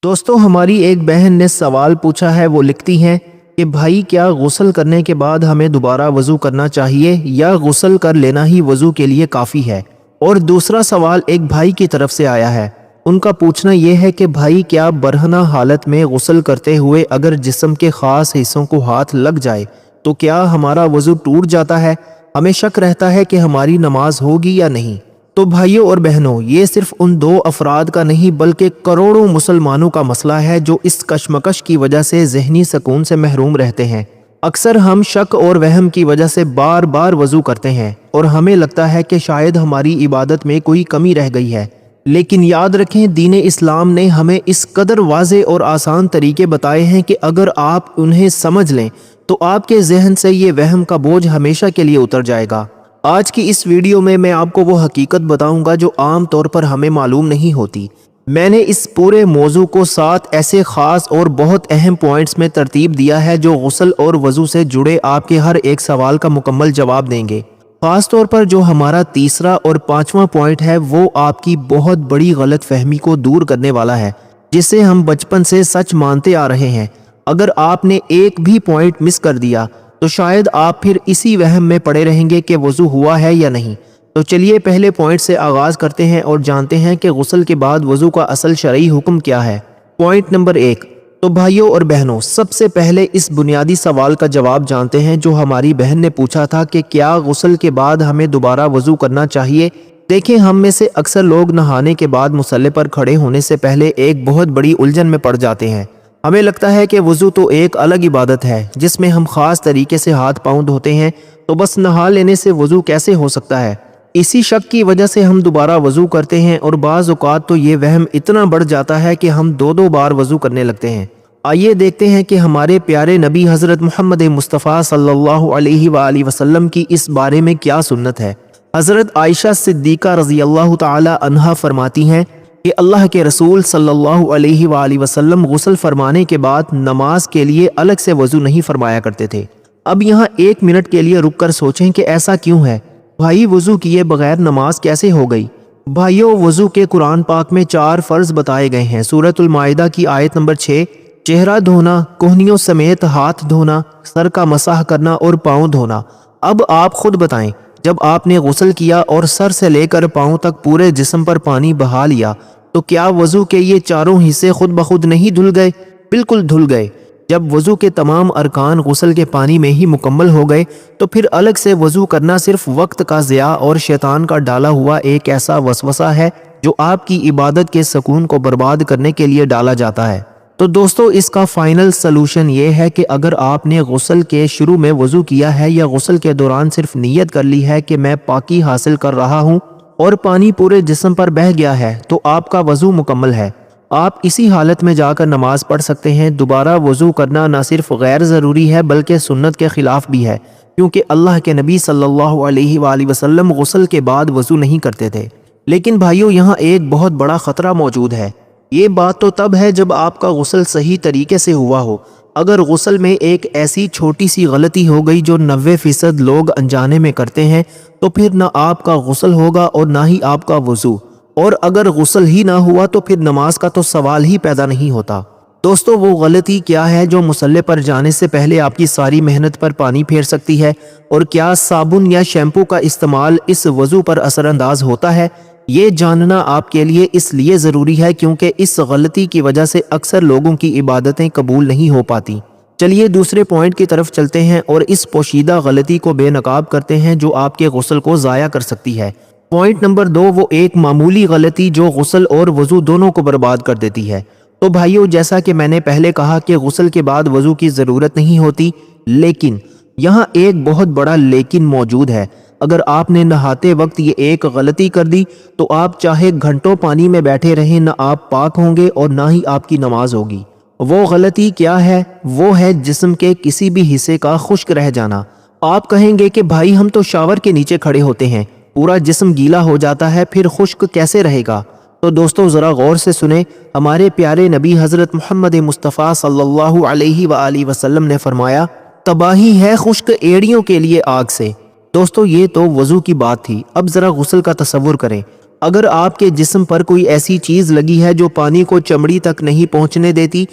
دوستو ہماری ایک بہن نے سوال پوچھا ہے، وہ لکھتی ہیں کہ بھائی کیا غسل کرنے کے بعد ہمیں دوبارہ وضو کرنا چاہیے یا غسل کر لینا ہی وضو کے لیے کافی ہے؟ اور دوسرا سوال ایک بھائی کی طرف سے آیا ہے، ان کا پوچھنا یہ ہے کہ بھائی کیا برہنہ حالت میں غسل کرتے ہوئے اگر جسم کے خاص حصوں کو ہاتھ لگ جائے تو کیا ہمارا وضو ٹوٹ جاتا ہے؟ ہمیں شک رہتا ہے کہ ہماری نماز ہوگی یا نہیں۔ تو بھائیوں اور بہنوں، یہ صرف ان دو افراد کا نہیں بلکہ کروڑوں مسلمانوں کا مسئلہ ہے جو اس کشمکش کی وجہ سے ذہنی سکون سے محروم رہتے ہیں۔ اکثر ہم شک اور وہم کی وجہ سے بار بار وضو کرتے ہیں اور ہمیں لگتا ہے کہ شاید ہماری عبادت میں کوئی کمی رہ گئی ہے، لیکن یاد رکھیں دین اسلام نے ہمیں اس قدر واضح اور آسان طریقے بتائے ہیں کہ اگر آپ انہیں سمجھ لیں تو آپ کے ذہن سے یہ وہم کا بوجھ ہمیشہ کے لیے اتر جائے گا۔ آج کی اس ویڈیو میں آپ کو وہ حقیقت بتاؤں گا جو عام طور پر ہمیں معلوم نہیں ہوتی۔ میں نے اس پورے موضوع کو 7 ایسے خاص اور بہت اہم پوائنٹس میں ترتیب دیا ہے جو غسل اور وضو سے جڑے آپ کے ہر ایک سوال کا مکمل جواب دیں گے۔ خاص طور پر جو ہمارا تیسرا اور 5واں پوائنٹ ہے وہ آپ کی بہت بڑی غلط فہمی کو دور کرنے والا ہے، جسے ہم بچپن سے سچ مانتے آ رہے ہیں۔ اگر آپ نے ایک بھی پوائنٹ مس کر دیا تو شاید آپ پھر اسی وہم میں پڑے رہیں گے کہ وضو ہوا ہے یا نہیں۔ تو چلیے پہلے پوائنٹ سے آغاز کرتے ہیں اور جانتے ہیں کہ غسل کے بعد وضو کا اصل شرعی حکم کیا ہے۔ Point number 1۔ تو بھائیوں اور بہنوں، سب سے پہلے اس بنیادی سوال کا جواب جانتے ہیں جو ہماری بہن نے پوچھا تھا کہ کیا غسل کے بعد ہمیں دوبارہ وضو کرنا چاہیے؟ دیکھیں، ہم میں سے اکثر لوگ نہانے کے بعد مصلی پر کھڑے ہونے سے پہلے ایک بہت بڑی الجھن میں پڑ جاتے ہیں۔ ہمیں لگتا ہے کہ وضو تو ایک الگ عبادت ہے جس میں ہم خاص طریقے سے ہاتھ پاؤں دھوتے ہیں، تو بس نہا لینے سے وضو کیسے ہو سکتا ہے؟ اسی شک کی وجہ سے ہم دوبارہ وضو کرتے ہیں اور بعض اوقات تو یہ وہم اتنا بڑھ جاتا ہے کہ ہم دو بار وضو کرنے لگتے ہیں۔ آئیے دیکھتے ہیں کہ ہمارے پیارے نبی حضرت محمد مصطفیٰ صلی اللہ علیہ وآلہ وسلم کی اس بارے میں کیا سنت ہے۔ حضرت عائشہ صدیقہ رضی اللہ تعالی عنہا فرماتی ہیں کہ اللہ کے رسول صلی اللہ علیہ وآلہ وسلم غسل فرمانے کے بعد نماز کے لیے الگ سے وضو نہیں فرمایا کرتے تھے۔ اب یہاں 1 منٹ کے لیے رک کر سوچیں کہ ایسا کیوں ہے؟ بھائی وضو کیے بغیر نماز کیسے ہو گئی؟ بھائیوں، وضو کے قرآن پاک میں 4 فرض بتائے گئے ہیں۔ سورۃ المائدہ کی آیت نمبر 6، چہرہ دھونا، کہنیوں سمیت ہاتھ دھونا، سر کا مسح کرنا اور پاؤں دھونا۔ اب آپ خود بتائیں، جب آپ نے غسل کیا اور سر سے لے کر پاؤں تک پورے جسم پر پانی بہا لیا تو کیا وضو کے یہ چاروں حصے خود بخود نہیں دھل گئے؟ بالکل دھل گئے۔ جب وضو کے تمام ارکان غسل کے پانی میں ہی مکمل ہو گئے تو پھر الگ سے وضو کرنا صرف وقت کا ضیاع اور شیطان کا ڈالا ہوا ایک ایسا وسوسہ ہے جو آپ کی عبادت کے سکون کو برباد کرنے کے لیے ڈالا جاتا ہے۔ تو دوستو، اس کا فائنل سلوشن یہ ہے کہ اگر آپ نے غسل کے شروع میں وضو کیا ہے یا غسل کے دوران صرف نیت کر لی ہے کہ میں پاکی حاصل کر رہا ہوں اور پانی پورے جسم پر بہہ گیا ہے تو آپ کا وضو مکمل ہے۔ آپ اسی حالت میں جا کر نماز پڑھ سکتے ہیں۔ دوبارہ وضو کرنا نہ صرف غیر ضروری ہے بلکہ سنت کے خلاف بھی ہے، کیونکہ اللہ کے نبی صلی اللہ علیہ وآلہ وسلم غسل کے بعد وضو نہیں کرتے تھے۔ لیکن بھائیوں، یہاں ایک بہت بڑا خطرہ موجود ہے۔ یہ بات تو تب ہے جب آپ کا غسل صحیح طریقے سے ہوا ہو۔ اگر غسل میں ایک ایسی چھوٹی سی غلطی ہو گئی جو 90% لوگ انجانے میں کرتے ہیں تو پھر نہ آپ کا غسل ہوگا اور نہ ہی آپ کا وضو، اور اگر غسل ہی نہ ہوا تو پھر نماز کا تو سوال ہی پیدا نہیں ہوتا۔ دوستو، وہ غلطی کیا ہے جو مصلی پر جانے سے پہلے آپ کی ساری محنت پر پانی پھیر سکتی ہے؟ اور کیا صابن یا شیمپو کا استعمال اس وضو پر اثر انداز ہوتا ہے؟ یہ جاننا آپ کے لیے اس لیے ضروری ہے کیونکہ اس غلطی کی وجہ سے اکثر لوگوں کی عبادتیں قبول نہیں ہو پاتی۔ چلیے دوسرے پوائنٹ کی طرف چلتے ہیں اور اس پوشیدہ غلطی کو بے نقاب کرتے ہیں جو آپ کے غسل کو ضائع کر سکتی ہے۔ پوائنٹ نمبر 2، وہ ایک معمولی غلطی جو غسل اور وضو دونوں کو برباد کر دیتی ہے۔ تو بھائیوں، جیسا کہ میں نے پہلے کہا کہ غسل کے بعد وضو کی ضرورت نہیں ہوتی، لیکن یہاں ایک بہت بڑا لیکن موجود ہے۔ اگر آپ نے نہاتے وقت یہ ایک غلطی کر دی تو آپ چاہے گھنٹوں پانی میں بیٹھے رہیں، نہ آپ پاک ہوں گے اور نہ ہی آپ کی نماز ہوگی۔ وہ غلطی کیا ہے؟ وہ ہے جسم کے کسی بھی حصے کا خشک رہ جانا۔ آپ کہیں گے کہ بھائی ہم تو شاور کے نیچے کھڑے ہوتے ہیں، پورا جسم گیلا ہو جاتا ہے، پھر خشک کیسے رہے گا؟ تو دوستو ذرا غور سے سنیں، ہمارے پیارے نبی حضرت محمد مصطفیٰ صلی اللہ علیہ وآلہ وسلم نے فرمایا، تباہی ہے خشک ایڑیوں کے لیے آگ سے۔ دوستو یہ تو وضو کی بات تھی، اب ذرا غسل کا تصور کریں۔ اگر آپ کے جسم پر کوئی ایسی چیز لگی ہے جو پانی کو چمڑی تک نہیں پہنچنے دیتی،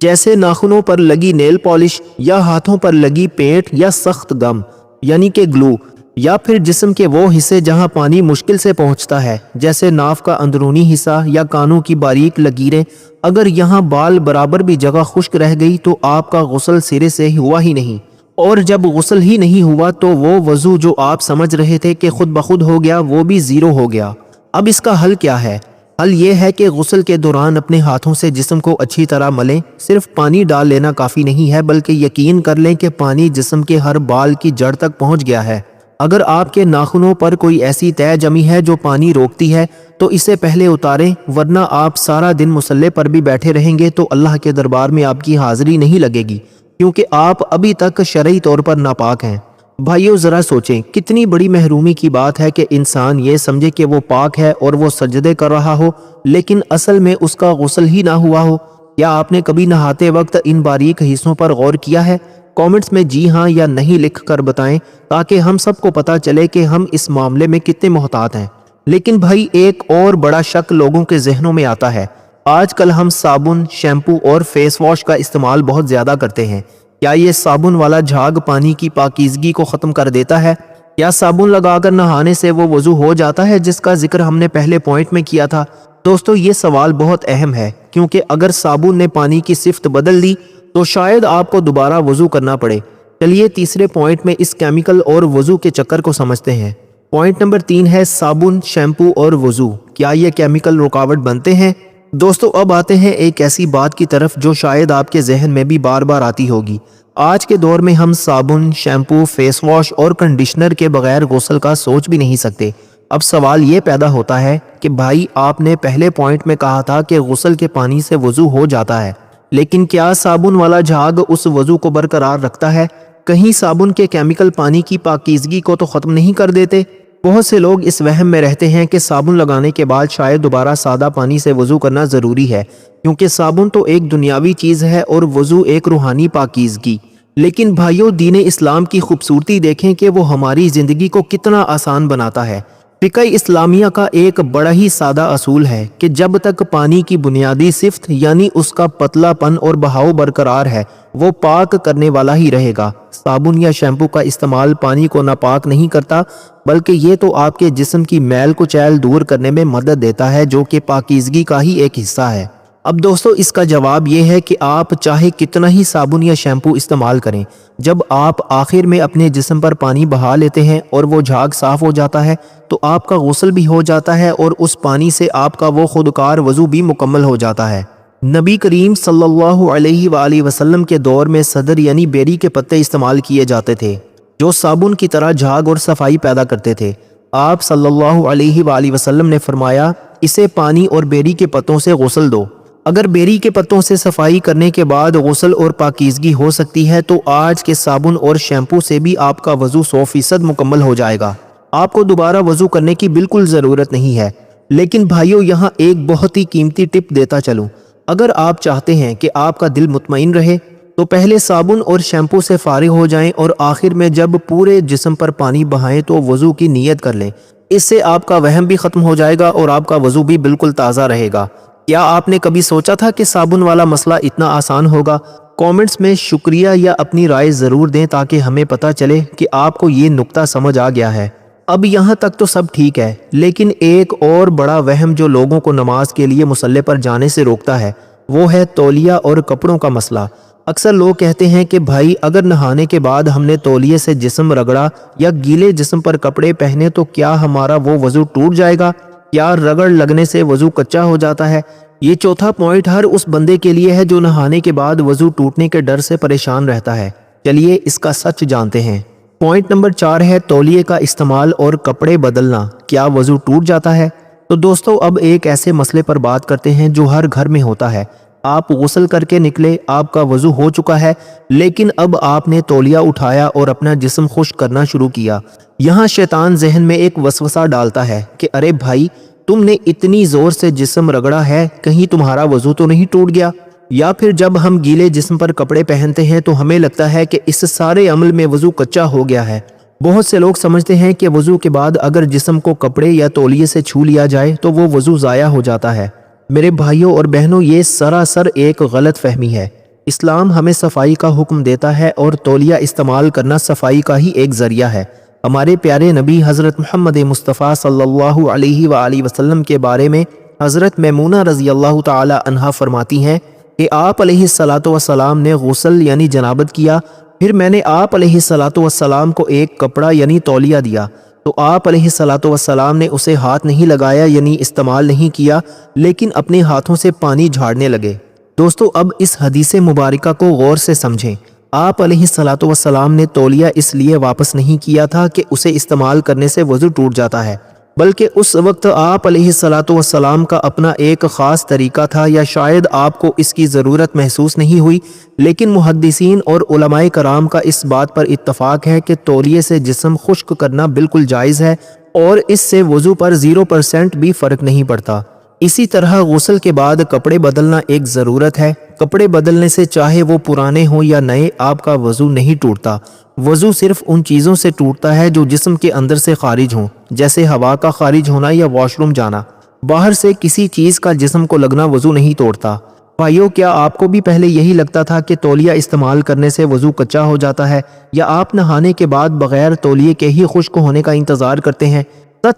جیسے ناخنوں پر لگی نیل پالش یا ہاتھوں پر لگی پینٹ یا سخت گم یعنی کہ گلو، یا پھر جسم کے وہ حصے جہاں پانی مشکل سے پہنچتا ہے جیسے ناف کا اندرونی حصہ یا کانوں کی باریک لکیریں، اگر یہاں بال برابر بھی جگہ خشک رہ گئی تو آپ کا غسل سرے سے ہوا ہی نہیں، اور جب غسل ہی نہیں ہوا تو وہ وضو جو آپ سمجھ رہے تھے کہ خود بخود ہو گیا وہ بھی زیرو ہو گیا۔ اب اس کا حل کیا ہے؟ حل یہ ہے کہ غسل کے دوران اپنے ہاتھوں سے جسم کو اچھی طرح ملیں۔ صرف پانی ڈال لینا کافی نہیں ہے، بلکہ یقین کر لیں کہ پانی جسم کے ہر بال کی جڑ تک پہنچ گیا ہے۔ اگر آپ کے ناخنوں پر کوئی ایسی تہ جمی ہے جو پانی روکتی ہے تو اسے پہلے اتاریں، ورنہ آپ سارا دن مصلی پر بھی بیٹھے رہیں گے تو اللہ کے دربار میں آپ کی حاضری نہیں لگے گی، کیونکہ آپ ابھی تک شرعی طور پر ناپاک ہیں۔ بھائیو ذرا سوچیں، کتنی بڑی محرومی کی بات ہے کہ انسان یہ سمجھے کہ وہ پاک ہے اور وہ سجدے کر رہا ہو، لیکن اصل میں اس کا غسل ہی نہ ہوا ہو۔ کیا آپ نے کبھی نہاتے وقت ان باریک حصوں پر غور کیا ہے؟ کامنٹس میں جی ہاں یا نہیں لکھ کر بتائیں تاکہ ہم سب کو پتہ چلے کہ ہم اس معاملے میں کتنے محتاط ہیں۔ لیکن بھائی ایک اور بڑا شک لوگوں کے ذہنوں میں آتا ہے۔ آج کل ہم صابن، شیمپو اور فیس واش کا استعمال بہت زیادہ کرتے ہیں۔ کیا یہ صابن والا جھاگ پانی کی پاکیزگی کو ختم کر دیتا ہے؟ کیا صابن لگا کر نہانے سے وہ وضو ہو جاتا ہے جس کا ذکر ہم نے پہلے پوائنٹ میں کیا تھا؟ دوستو یہ سوال بہت اہم ہے، کیونکہ اگر صابن نے پانی کی صفت بدل دی تو شاید آپ کو دوبارہ وضو کرنا پڑے۔ چلیے تیسرے پوائنٹ میں اس کیمیکل اور وضو کے چکر کو سمجھتے ہیں۔ پوائنٹ نمبر 3 ہے صابن، شیمپو اور وضو، کیا یہ کیمیکل رکاوٹ بنتے ہیں؟ دوستو اب آتے ہیں ایک ایسی بات کی طرف جو شاید آپ کے ذہن میں بھی بار بار آتی ہوگی۔ آج کے دور میں ہم صابن، شیمپو، فیس واش اور کنڈیشنر کے بغیر غسل کا سوچ بھی نہیں سکتے۔ اب سوال یہ پیدا ہوتا ہے کہ بھائی آپ نے پہلے پوائنٹ میں کہا تھا کہ غسل کے پانی سے وضو ہو جاتا ہے، لیکن کیا صابن والا جھاگ اس وضو کو برقرار رکھتا ہے؟ کہیں صابن کے کیمیکل پانی کی پاکیزگی کو تو ختم نہیں کر دیتے؟ بہت سے لوگ اس وہم میں رہتے ہیں کہ صابن لگانے کے بعد شاید دوبارہ سادہ پانی سے وضو کرنا ضروری ہے، کیونکہ صابن تو ایک دنیاوی چیز ہے اور وضو ایک روحانی پاکیزگی۔ لیکن بھائیو دین اسلام کی خوبصورتی دیکھیں کہ وہ ہماری زندگی کو کتنا آسان بناتا ہے۔ فقہ اسلامیہ کا ایک بڑا ہی سادہ اصول ہے کہ جب تک پانی کی بنیادی صفت یعنی اس کا پتلا پن اور بہاؤ برقرار ہے وہ پاک کرنے والا ہی رہے گا۔ صابن یا شیمپو کا استعمال پانی کو ناپاک نہیں کرتا، بلکہ یہ تو آپ کے جسم کی میل کچیل دور کرنے میں مدد دیتا ہے، جو کہ پاکیزگی کا ہی ایک حصہ ہے۔ اب دوستو اس کا جواب یہ ہے کہ آپ چاہے کتنا ہی صابن یا شیمپو استعمال کریں، جب آپ آخر میں اپنے جسم پر پانی بہا لیتے ہیں اور وہ جھاگ صاف ہو جاتا ہے تو آپ کا غسل بھی ہو جاتا ہے اور اس پانی سے آپ کا وہ خودکار وضو بھی مکمل ہو جاتا ہے۔ نبی کریم صلی اللہ علیہ وآلہ وسلم کے دور میں صدر یعنی بیری کے پتے استعمال کیے جاتے تھے، جو صابن کی طرح جھاگ اور صفائی پیدا کرتے تھے۔ آپ صلی اللہ علیہ وآلہ وسلم نے فرمایا، اسے پانی اور بیری کے پتوں سے غسل دو۔ اگر بیری کے پتوں سے صفائی کرنے کے بعد غسل اور پاکیزگی ہو سکتی ہے تو آج کے صابن اور شیمپو سے بھی آپ کا وضو 100% مکمل ہو جائے گا۔ آپ کو دوبارہ وضو کرنے کی بالکل ضرورت نہیں ہے۔ لیکن بھائیو یہاں ایک بہت ہی قیمتی ٹپ دیتا چلوں۔ اگر آپ چاہتے ہیں کہ آپ کا دل مطمئن رہے تو پہلے صابن اور شیمپو سے فارغ ہو جائیں اور آخر میں جب پورے جسم پر پانی بہائیں تو وضو کی نیت کر لیں۔ اس سے آپ کا وہم بھی ختم ہو جائے گا اور آپ کا وضو بھی بالکل تازہ رہے گا۔ کیا آپ نے کبھی سوچا تھا کہ صابن والا مسئلہ اتنا آسان ہوگا؟ کامنٹس میں شکریہ یا اپنی رائے ضرور دیں تاکہ ہمیں پتہ چلے کہ آپ کو یہ نکتہ سمجھ آ گیا ہے۔ اب یہاں تک تو سب ٹھیک ہے، لیکن ایک اور بڑا وہم جو لوگوں کو نماز کے لیے مصلی پر جانے سے روکتا ہے وہ ہے تولیہ اور کپڑوں کا مسئلہ۔ اکثر لوگ کہتے ہیں کہ بھائی اگر نہانے کے بعد ہم نے تولیے سے جسم رگڑا یا گیلے جسم پر کپڑے پہنے تو کیا ہمارا وہ وضو ٹوٹ جائے گا؟ کیا رگڑ لگنے سے وضو کچا ہو جاتا ہے؟ یہ چوتھا پوائنٹ ہر اس بندے کے لیے ہے جو نہانے کے بعد وضو ٹوٹنے کے ڈر سے پریشان رہتا ہے۔ چلیے اس کا سچ جانتے ہیں۔ پوائنٹ نمبر 4 ہے تولیے کا استعمال اور کپڑے بدلنا، کیا وضو ٹوٹ جاتا ہے؟ تو دوستو اب ایک ایسے مسئلے پر بات کرتے ہیں جو ہر گھر میں ہوتا ہے۔ آپ غسل کر کے نکلے، آپ کا وضو ہو چکا ہے، لیکن اب آپ نے تولیہ اٹھایا اور اپنا جسم خشک کرنا شروع کیا۔ یہاں شیطان ذہن میں ایک وسوسہ ڈالتا ہے کہ ارے بھائی تم نے اتنی زور سے جسم رگڑا ہے، کہیں تمہارا وضو تو نہیں ٹوٹ گیا؟ یا پھر جب ہم گیلے جسم پر کپڑے پہنتے ہیں تو ہمیں لگتا ہے کہ اس سارے عمل میں وضو کچا ہو گیا ہے، بہت سے لوگ سمجھتے ہیں کہ وضو کے بعد اگر جسم کو کپڑے یا تولیے سے چھو لیا جائے تو وہ وضو ضائع ہو جاتا ہے۔ میرے بھائیوں اور بہنوں، یہ سراسر ایک غلط فہمی ہے۔ اسلام ہمیں صفائی کا حکم دیتا ہے اور تولیہ استعمال کرنا صفائی کا ہی ایک ذریعہ ہے۔ ہمارے پیارے نبی حضرت محمد مصطفیٰ صلی اللہ علیہ وآلہ وسلم کے بارے میں حضرت میمونہ رضی اللہ تعالی عنہا فرماتی ہیں کہ آپ علیہ الصلاۃ والسلام نے غسل یعنی جنابت کیا، پھر میں نے آپ علیہ الصلاۃ والسلام کو ایک کپڑا یعنی تولیہ دیا، تو آپ علیہ الصلاۃ والسلام نے اسے ہاتھ نہیں لگایا یعنی استعمال نہیں کیا، لیکن اپنے ہاتھوں سے پانی جھاڑنے لگے۔ دوستو، اب اس حدیث مبارکہ کو غور سے سمجھیں۔ آپ علیہ الصلاۃ والسلام نے تولیہ اس لیے واپس نہیں کیا تھا کہ اسے استعمال کرنے سے وضو ٹوٹ جاتا ہے، بلکہ اس وقت آپ علیہ الصلاۃ والسلام کا اپنا ایک خاص طریقہ تھا، یا شاید آپ کو اس کی ضرورت محسوس نہیں ہوئی، لیکن محدثین اور علماء کرام کا اس بات پر اتفاق ہے کہ تولیے سے جسم خشک کرنا بالکل جائز ہے اور اس سے وضو پر 0% بھی فرق نہیں پڑتا۔ اسی طرح غسل کے بعد کپڑے بدلنا ایک ضرورت ہے۔ کپڑے بدلنے سے چاہے وہ پرانے ہوں یا نئے، آپ کا وضو نہیں ٹوٹتا۔ وضو صرف ان چیزوں سے ٹوٹتا ہے جو جسم کے اندر سے خارج ہوں، جیسے ہوا کا خارج ہونا یا واش روم جانا۔ باہر سے کسی چیز کا جسم کو لگنا وضو نہیں توڑتا۔ بھائیو، کیا آپ کو بھی پہلے یہی لگتا تھا کہ تولیہ استعمال کرنے سے وضو کچا ہو جاتا ہے، یا آپ نہانے کے بعد بغیر تولیے کے ہی خشک ہونے کا انتظار کرتے ہیں؟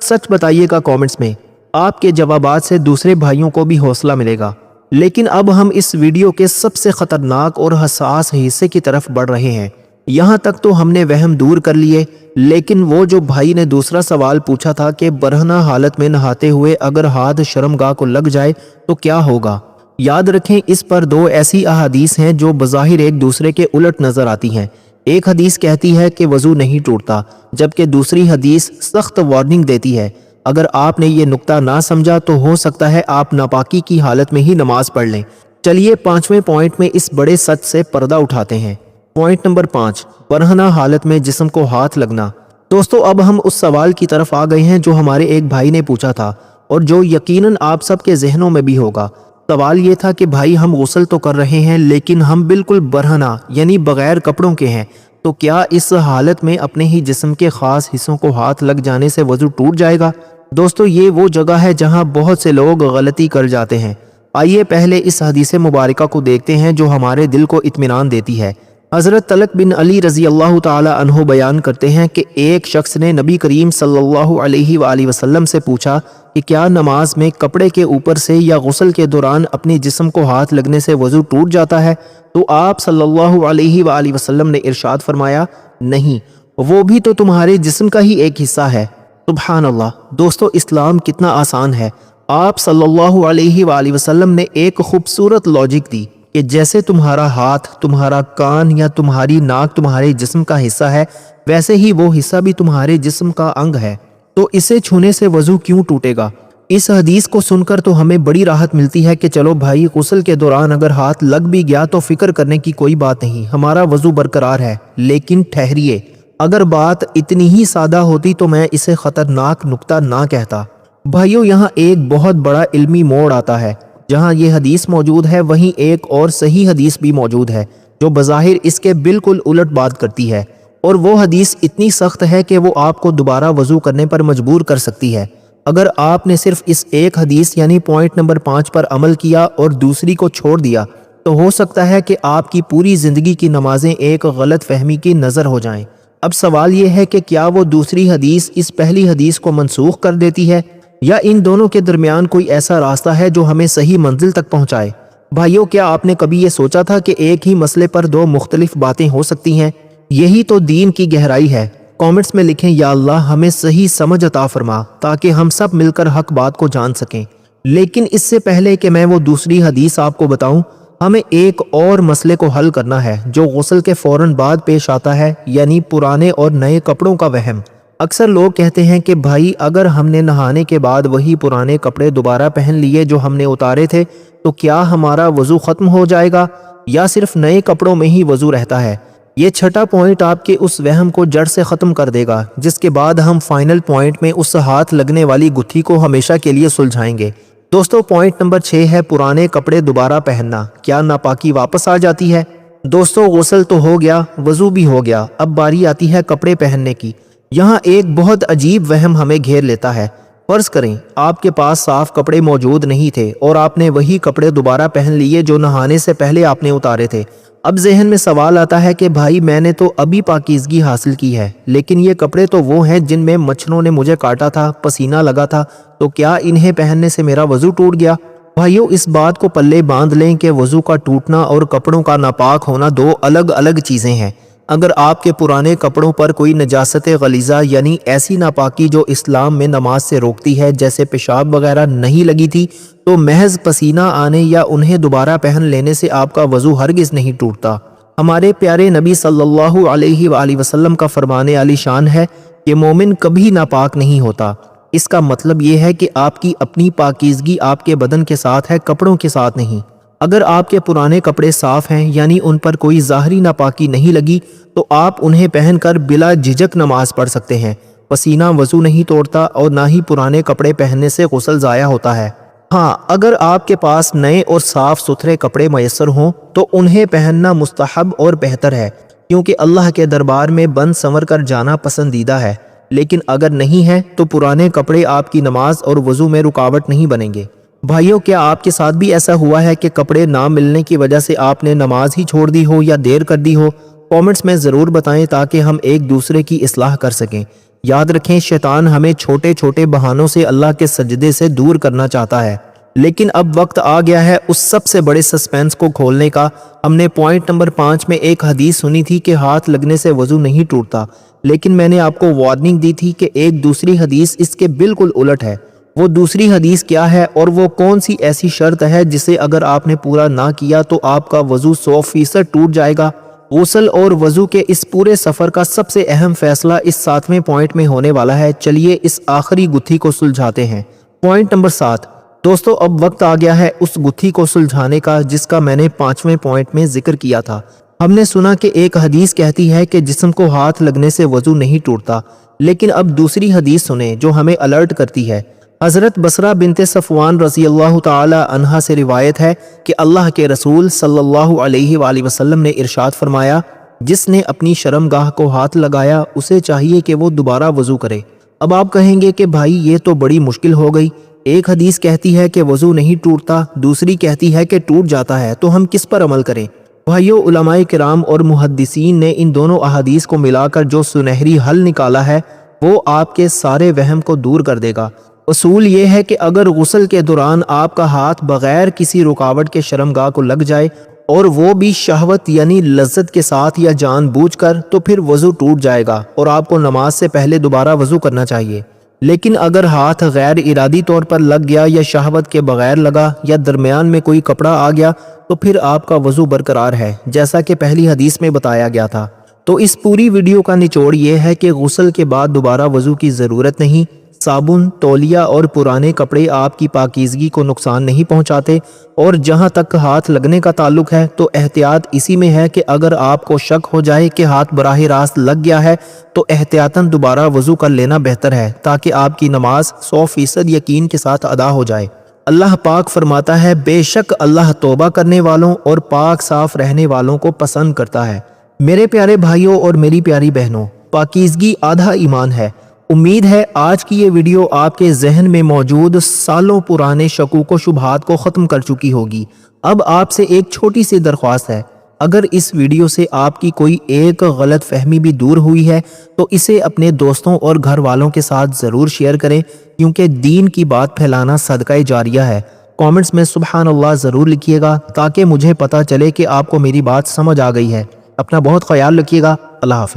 سچ بتائیے گا کامنٹس میں۔ آپ کے جوابات سے دوسرے بھائیوں کو بھی حوصلہ ملے گا۔ لیکن اب ہم اس ویڈیو کے سب سے خطرناک اور حساس حصے کی طرف بڑھ رہے ہیں۔ یہاں تک تو ہم نے وہم دور کر لیے، لیکن وہ جو بھائی نے دوسرا سوال پوچھا تھا کہ برہنہ حالت میں نہاتے ہوئے اگر ہاتھ شرمگاہ کو لگ جائے تو کیا ہوگا؟ یاد رکھیں، اس پر دو ایسی احادیث ہیں جو بظاہر ایک دوسرے کے الٹ نظر آتی ہیں۔ ایک حدیث کہتی ہے کہ وضو نہیں ٹوٹتا، جبکہ دوسری حدیث سخت وارننگ دیتی ہے۔ اگر آپ نے یہ نقطہ نہ سمجھا تو ہو سکتا ہے آپ ناپاکی کی حالت میں ہی نماز پڑھ لیں۔ چلیے 5ویں پوائنٹ میں اس بڑے سچ سے پردہ اٹھاتے ہیں۔ پوائنٹ نمبر 5، برہنہ حالت میں جسم کو ہاتھ لگنا۔ دوستو، اب ہم اس سوال کی طرف آ گئے ہیں جو ہمارے ایک بھائی نے پوچھا تھا اور جو یقیناً آپ سب کے ذہنوں میں بھی ہوگا۔ سوال یہ تھا کہ بھائی، ہم غسل تو کر رہے ہیں لیکن ہم بالکل برہنہ یعنی بغیر کپڑوں کے ہیں، تو کیا اس حالت میں اپنے ہی جسم کے خاص حصوں کو ہاتھ لگ جانے سے وضو ٹوٹ جائے گا؟ دوستو، یہ وہ جگہ ہے جہاں بہت سے لوگ غلطی کر جاتے ہیں۔ آئیے پہلے اس حدیث مبارکہ کو دیکھتے ہیں جو ہمارے دل کو اطمینان دیتی ہے۔ حضرت طلق بن علی رضی اللہ تعالی عنہ بیان کرتے ہیں کہ ایک شخص نے نبی کریم صلی اللہ علیہ وآلہ وسلم سے پوچھا کہ کیا نماز میں کپڑے کے اوپر سے یا غسل کے دوران اپنے جسم کو ہاتھ لگنے سے وضو ٹوٹ جاتا ہے؟ تو آپ صلی اللہ علیہ وآلہ وسلم نے ارشاد فرمایا، نہیں، وہ بھی تو تمہارے جسم کا ہی ایک حصہ ہے۔ سبحان اللہ۔ دوستو، اسلام کتنا آسان ہے۔ آپ صلی اللہ علیہ وآلہ وسلم نے ایک خوبصورت لاجک دی کہ جیسے تمہارا ہاتھ، تمہارا کان یا تمہاری ناک تمہارے جسم کا حصہ ہے، ویسے ہی وہ حصہ بھی تمہارے جسم کا انگ ہے، تو اسے چھونے سے وضو کیوں ٹوٹے گا؟ اس حدیث کو سن کر تو ہمیں بڑی راحت ملتی ہے کہ چلو بھائی، غسل کے دوران اگر ہاتھ لگ بھی گیا تو فکر کرنے کی کوئی بات نہیں، ہمارا وضو برقرار ہے۔ لیکن ٹھہریے، اگر بات اتنی ہی سادہ ہوتی تو میں اسے خطرناک نقطہ نہ کہتا۔ بھائیو، یہاں ایک بہت بڑا علمی موڑ آتا ہے۔ جہاں یہ حدیث موجود ہے وہیں ایک اور صحیح حدیث بھی موجود ہے جو بظاہر اس کے بالکل الٹ بات کرتی ہے، اور وہ حدیث اتنی سخت ہے کہ وہ آپ کو دوبارہ وضو کرنے پر مجبور کر سکتی ہے۔ اگر آپ نے صرف اس ایک حدیث یعنی پوائنٹ نمبر 5 پر عمل کیا اور دوسری کو چھوڑ دیا تو ہو سکتا ہے کہ آپ کی پوری زندگی کی نمازیں ایک غلط فہمی کی نظر ہو جائیں۔ اب سوال یہ ہے کہ کیا وہ دوسری حدیث اس پہلی حدیث کو منسوخ کر دیتی ہے، یا ان دونوں کے درمیان کوئی ایسا راستہ ہے جو ہمیں صحیح منزل تک پہنچائے؟ بھائیو، کیا آپ نے کبھی یہ سوچا تھا کہ ایک ہی مسئلے پر دو مختلف باتیں ہو سکتی ہیں؟ یہی تو دین کی گہرائی ہے۔ کامنٹس میں لکھیں، یا اللہ ہمیں صحیح سمجھ عطا فرما تاکہ ہم سب مل کر حق بات کو جان سکیں۔ لیکن اس سے پہلے کہ میں وہ دوسری حدیث آپ کو بتاؤں، ہمیں ایک اور مسئلے کو حل کرنا ہے جو غسل کے فوراً بعد پیش آتا ہے، یعنی پرانے اور نئے کپڑوں کا وہم۔ اکثر لوگ کہتے ہیں کہ بھائی، اگر ہم نے نہانے کے بعد وہی پرانے کپڑے دوبارہ پہن لیے جو ہم نے اتارے تھے تو کیا ہمارا وضو ختم ہو جائے گا، یا صرف نئے کپڑوں میں ہی وضو رہتا ہے؟ یہ چھٹا پوائنٹ آپ کے اس وہم کو جڑ سے ختم کر دے گا، جس کے بعد ہم فائنل پوائنٹ میں اس ہاتھ لگنے والی گتھی کو ہمیشہ کے لیے سلجھائیں گے۔ دوستو، پوائنٹ نمبر 6 ہے پرانے کپڑے دوبارہ پہننا۔ کیا ناپاکی واپس آ جاتی ہے؟ دوستو، غسل تو ہو گیا، وضو بھی ہو گیا، اب باری آتی ہے کپڑے پہننے کی۔ یہاں ایک بہت عجیب وہم ہمیں گھیر لیتا ہے۔ فرض کریں آپ کے پاس صاف کپڑے موجود نہیں تھے اور آپ نے وہی کپڑے دوبارہ پہن لیے جو نہانے سے پہلے آپ نے اتارے تھے۔ اب ذہن میں سوال آتا ہے کہ بھائی میں نے تو ابھی پاکیزگی حاصل کی ہے، لیکن یہ کپڑے تو وہ ہیں جن میں مچھروں نے مجھے کاٹا تھا، پسینہ لگا تھا، تو کیا انہیں پہننے سے میرا وضو ٹوٹ گیا؟ بھائیو، اس بات کو پلے باندھ لیں کہ وضو کا ٹوٹنا اور کپڑوں کا ناپاک ہونا دو الگ الگ چیزیں ہیں۔ اگر آپ کے پرانے کپڑوں پر کوئی نجاست غلیظہ یعنی ایسی ناپاکی جو اسلام میں نماز سے روکتی ہے جیسے پیشاب وغیرہ نہیں لگی تھی، تو محض پسینہ آنے یا انہیں دوبارہ پہن لینے سے آپ کا وضو ہرگز نہیں ٹوٹتا۔ ہمارے پیارے نبی صلی اللہ علیہ وآلہ وسلم کا فرمان عالی شان ہے کہ مومن کبھی ناپاک نہیں ہوتا۔ اس کا مطلب یہ ہے کہ آپ کی اپنی پاکیزگی آپ کے بدن کے ساتھ ہے، کپڑوں کے ساتھ نہیں۔ اگر آپ کے پرانے کپڑے صاف ہیں یعنی ان پر کوئی ظاہری ناپاکی نہیں لگی، تو آپ انہیں پہن کر بلا جھجک نماز پڑھ سکتے ہیں۔ پسینہ وضو نہیں توڑتا اور نہ ہی پرانے کپڑے پہننے سے غسل ضائع ہوتا ہے۔ ہاں، اگر آپ کے پاس نئے اور صاف ستھرے کپڑے میسر ہوں تو انہیں پہننا مستحب اور بہتر ہے، کیونکہ اللہ کے دربار میں بن سنور کر جانا پسندیدہ ہے۔ لیکن اگر نہیں ہے تو پرانے کپڑے آپ کی نماز اور وضو میں رکاوٹ نہیں بنیں گے۔ بھائیو، کیا آپ کے ساتھ بھی ایسا ہوا ہے کہ کپڑے نہ ملنے کی وجہ سے آپ نے نماز ہی چھوڑ دی ہو یا دیر کر دی ہو؟ کامنٹس میں ضرور بتائیں تاکہ ہم ایک دوسرے کی اصلاح کر سکیں۔ یاد رکھیں، شیطان ہمیں چھوٹے چھوٹے بہانوں سے اللہ کے سجدے سے دور کرنا چاہتا ہے، لیکن اب وقت آ گیا ہے اس سب سے بڑے سسپینس کو کھولنے کا۔ ہم نے پوائنٹ نمبر 5 میں ایک حدیث سنی تھی کہ ہاتھ لگنے سے وضو نہیں ٹوٹتا، لیکن میں نے آپ کو وارننگ دی تھی کہ ایک دوسری حدیث اس کے بالکل الٹ ہے۔ وہ دوسری حدیث کیا ہے اور وہ کون سی ایسی شرط ہے جسے اگر آپ نے پورا نہ کیا تو آپ کا وضو 100% ٹوٹ جائے گا؟ غسل اور وضو کے اس پورے سفر کا سب سے اہم فیصلہ اس 7ویں پوائنٹ میں ہونے والا ہے۔ چلیے اس آخری گتھی کو سلجھاتے ہیں۔ Point number 7۔ دوستو، اب وقت آ گیا ہے اس گتھی کو سلجھانے کا جس کا میں نے 5ویں پوائنٹ میں ذکر کیا تھا۔ ہم نے سنا کہ ایک حدیث کہتی ہے کہ جسم کو ہاتھ لگنے سے وضو نہیں ٹوٹتا، لیکن اب دوسری حدیث سنیں جو ہمیں الرٹ کرتی ہے۔ حضرت بصرہ بنت صفوان رضی اللہ تعالی عنہا سے روایت ہے کہ اللہ کے رسول صلی اللہ علیہ وآلہ وسلم نے ارشاد فرمایا، جس نے اپنی شرمگاہ کو ہاتھ لگایا اسے چاہیے کہ وہ دوبارہ وضو کرے۔ اب آپ کہیں گے کہ بھائی یہ تو بڑی مشکل ہو گئی، ایک حدیث کہتی ہے کہ وضو نہیں ٹوٹتا، دوسری کہتی ہے کہ ٹوٹ جاتا ہے، تو ہم کس پر عمل کریں؟ بھائیو، علماء کرام اور محدثین نے ان دونوں احادیث کو ملا کر جو سنہری حل نکالا ہے وہ آپ کے سارے وہم کو دور کر دے گا۔ اصول یہ ہے کہ اگر غسل کے دوران آپ کا ہاتھ بغیر کسی رکاوٹ کے شرمگاہ کو لگ جائے اور وہ بھی شہوت یعنی لذت کے ساتھ یا جان بوجھ کر، تو پھر وضو ٹوٹ جائے گا اور آپ کو نماز سے پہلے دوبارہ وضو کرنا چاہیے۔ لیکن اگر ہاتھ غیر ارادی طور پر لگ گیا یا شہوت کے بغیر لگا یا درمیان میں کوئی کپڑا آ گیا تو پھر آپ کا وضو برقرار ہے، جیسا کہ پہلی حدیث میں بتایا گیا تھا۔ تو اس پوری ویڈیو کا نچوڑ یہ ہے کہ غسل کے بعد دوبارہ وضو کی ضرورت نہیں۔ صابن، تولیہ اور پرانے کپڑے آپ کی پاکیزگی کو نقصان نہیں پہنچاتے، اور جہاں تک ہاتھ لگنے کا تعلق ہے تو احتیاط اسی میں ہے کہ اگر آپ کو شک ہو جائے کہ ہاتھ براہ راست لگ گیا ہے تو احتیاطاً دوبارہ وضو کر لینا بہتر ہے تاکہ آپ کی نماز 100% یقین کے ساتھ ادا ہو جائے۔ اللہ پاک فرماتا ہے، بے شک اللہ توبہ کرنے والوں اور پاک صاف رہنے والوں کو پسند کرتا ہے۔ میرے پیارے بھائیوں اور میری پیاری بہنوں، پاکیزگی آدھا ایمان ہے۔ امید ہے آج کی یہ ویڈیو آپ کے ذہن میں موجود سالوں پرانے شکوک و شبہات کو ختم کر چکی ہوگی۔ اب آپ سے ایک چھوٹی سی درخواست ہے، اگر اس ویڈیو سے آپ کی کوئی ایک غلط فہمی بھی دور ہوئی ہے تو اسے اپنے دوستوں اور گھر والوں کے ساتھ ضرور شیئر کریں، کیونکہ دین کی بات پھیلانا صدقہ جاریہ ہے۔ کامنٹس میں سبحان اللہ ضرور لکھیے گا تاکہ مجھے پتا چلے کہ آپ کو میری بات سمجھ آ گئی ہے۔ اپنا بہت خیال رکھیے گا۔ اللہ حافظ۔